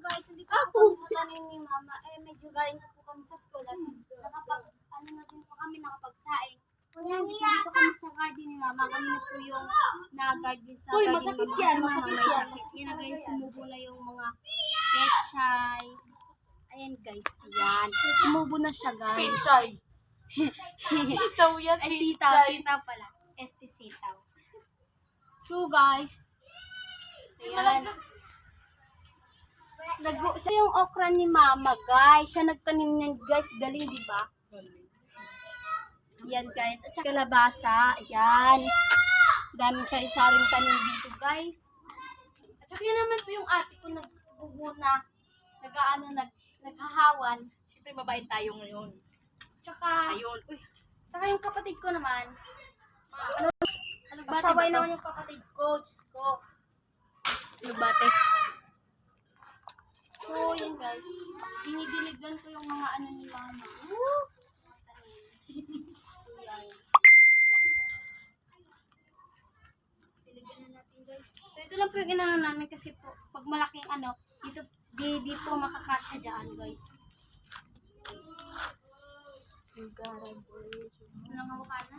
guys, hindi po kami sa tanim ni Mama. Medyo galing na po kami sa school at nakapagsaing. Kaya hindi dito kami sa garden ni Mama. Kami na po yung nag-garden sa garden ni Mama. Masakit yan, masakit yan. Yan na guys, tumubo na yung mga pechay. Ayan guys, ayan. Tumubo na siya guys. Pechay. Sitaw yan, ay sitaw pala. Sitaw. So guys, ayan. Siya yung okra ni Mama, guys. Siya nagtanim niyan, guys. Galing, di ba? Yan, guys. At saka kalabasa. Ayan. Dami sari-saring tanim dito, guys. At saka yan naman po yung ate ko nagbubuna. Naghahawan. Siyempre, mabait tayo ngayon. Tsaka, Ayun. Uy. tsaka yung kapatid ko naman. Nagbati Pasaway ba naman yung kapatid ko. Diyos ko. Nagbati. So, yun guys. Dinidiligan ko yung mga ano ni Mama. Woo! So, yan. Diligan na natin guys. So, ito lang po yung inano namin kasi po, pag malaking ano, di po makakasya dyan guys. Walang hawakan na.